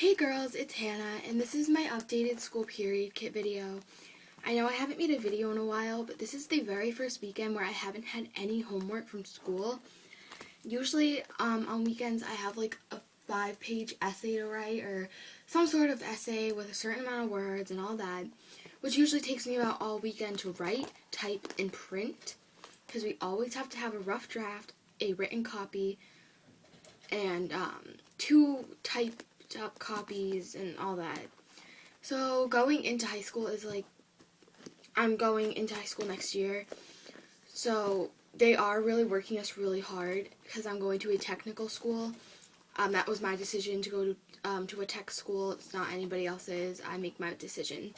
Hey girls, it's Hannah, and this is my updated school period kit video. I know I haven't made a video in a while, but this is the very first weekend where I haven't had any homework from school. Usually, on weekends I have like a 5-page essay to write, or some sort of essay with a certain amount of words and all that, which usually takes me about all weekend to write, type, and print, because we always have to have a rough draft, a written copy, and 2 typed up copies and all that. So going into high school is like, I'm going into high school next year, so they are really working us really hard because I'm going to a technical school. That was my decision to go to a tech school. It's not anybody else's. I make my decision.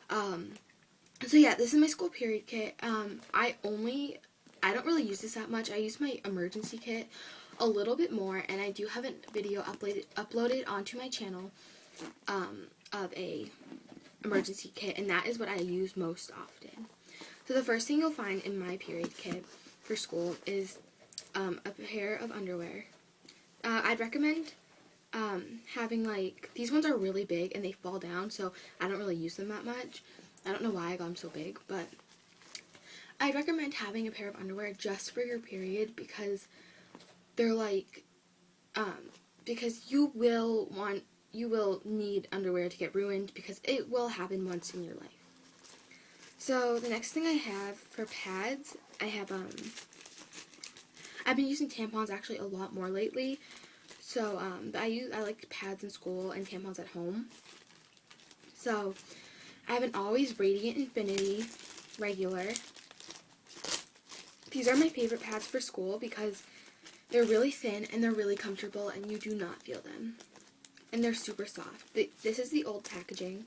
So yeah, this is my school period kit. I don't really use this that much. I use my emergency kit a little bit more, and I do have a video uploaded onto my channel of a emergency kit, and that is what I use most often. So the first thing you'll find in my period kit for school is a pair of underwear. I'd recommend having, like, these ones are really big and they fall down, so I don't really use them that much. I don't know why I got them so big, but I'd recommend having a pair of underwear just for your period, because they're like, because you will need underwear to get ruined, because it will happen once in your life. So the next thing I have for pads, I have, I've been using tampons actually a lot more lately. So, I like pads in school and tampons at home. So, I have an Always Radiant Infinity regular. These are my favorite pads for school because they're really thin and they're really comfortable and you do not feel them. And they're super soft. This is the old packaging.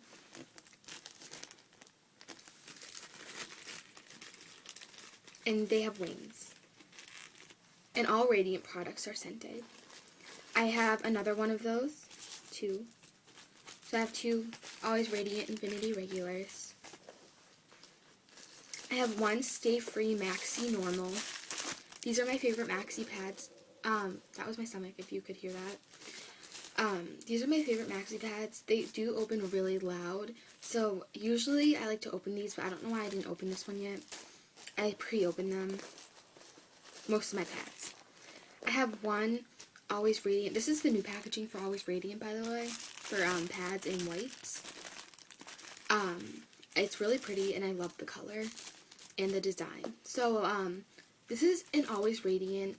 And they have wings. And all Radiant products are scented. I have another one of those, 2. So I have 2 Always Radiant Infinity regulars. I have 1 Stay Free Maxi Normal. These are my favorite maxi pads. That was my stomach, if you could hear that. These are my favorite maxi pads. They do open really loud. So usually I like to open these, but I don't know why I didn't open this one yet. I pre-opened them. Most of my pads. I have 1 Always Radiant. This is the new packaging for Always Radiant, by the way, for pads and wipes. It's really pretty, and I love the color and the design. So, this is an Always Radiant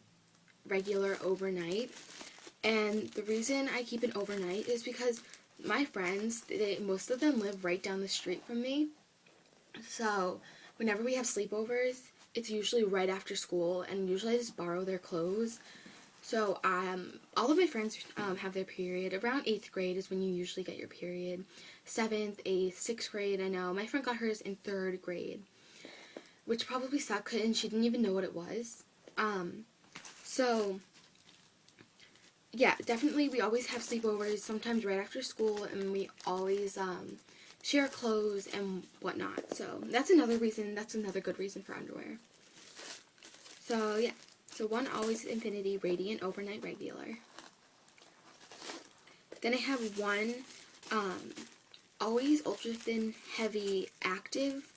regular overnight, and the reason I keep it overnight is because my friends, most of them live right down the street from me. So, whenever we have sleepovers, it's usually right after school, and usually I just borrow their clothes. So, all of my friends have their period. Around 8th grade is when you usually get your period. 7th, 8th, 6th grade, I know. My friend got hers in 3rd grade, which probably sucked, and she didn't even know what it was. So, yeah, definitely we always have sleepovers, sometimes right after school, and we always share clothes and whatnot. So, that's another good reason for underwear. So, yeah. So 1 Always Infinity Radiant Overnight Regular. Then I have 1 Always Ultra Thin Heavy Active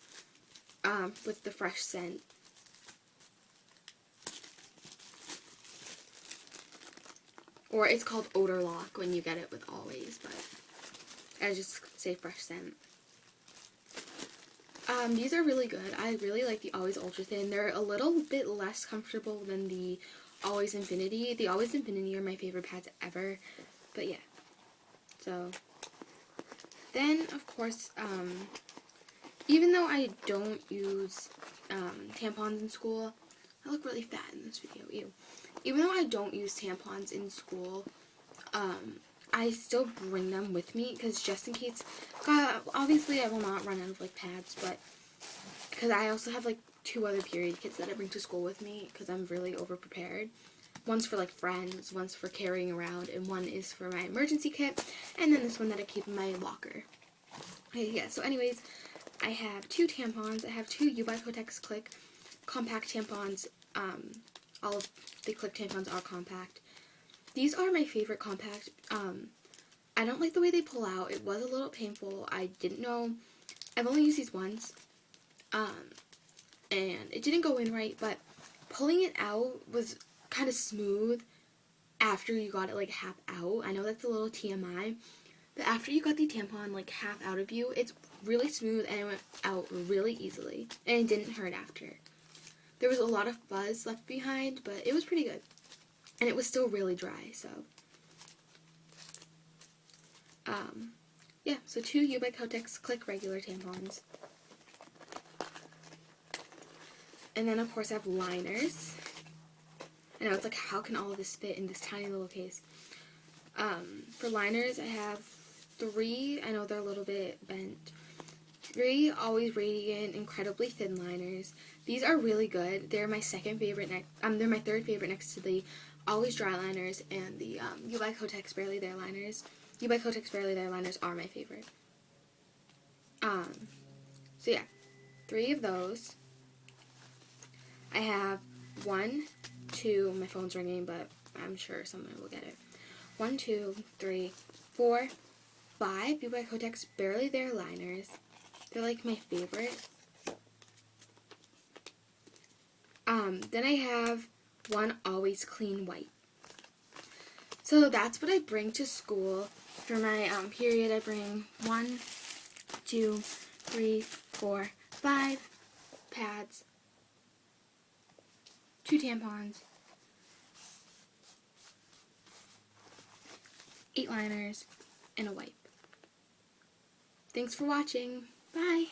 with the fresh scent. Or it's called Odor Lock when you get it with Always, but I just say fresh scent. These are really good. I really like the Always Ultra Thin. They're a little bit less comfortable than the Always Infinity. The Always Infinity are my favorite pads ever. But yeah. So, then, of course, even though I don't use tampons in school, I look really fat in this video, ew. Even though I don't use tampons in school, I still bring them with me, because just in case, obviously I will not run out of, like, pads, but, because I also have, like, 2 other period kits that I bring to school with me, because I'm really over-prepared. One's for, like, friends, one's for carrying around, and one is for my emergency kit, and then this one that I keep in my locker. Okay, yeah, so anyways, I have 2 tampons. I have 2 U by Kotex Click compact tampons. All of the Click tampons are compact. These are my favorite compact. I I don't like the way they pull out. It was a little painful. I didn't know. I've only used these once. And it didn't go in right, but pulling it out was kind of smooth after you got it like half out. I know that's a little TMI, but after you got the tampon like half out of you, it's really smooth and it went out really easily, and it didn't hurt after. There was a lot of fuzz left behind, but it was pretty good, and it was still really dry. So yeah, so 2 U by Kotex Click regular tampons. And then, of course, I have liners. I know, it's like, how can all of this fit in this tiny little case? For liners, I have 3. I know they're a little bit bent. 3 Always Radiant, incredibly thin liners. These are really good. They're my second favorite. They're my third favorite next to the Always Dry liners and the U by Kotex Barely There liners. U by Kotex Barely There liners are my favorite. So yeah, 3 of those. I have 1, 2, my phone's ringing, but I'm sure someone will get it. 1, 2, 3, 4, 5 U by Kotex Barely There liners. They're like my favorite. Then I have 1 Always Clean White. So that's what I bring to school. For my period, I bring 1, 2, 3, 4, 5 pads, 2 tampons, 8 liners, and a wipe. Thanks for watching. Bye!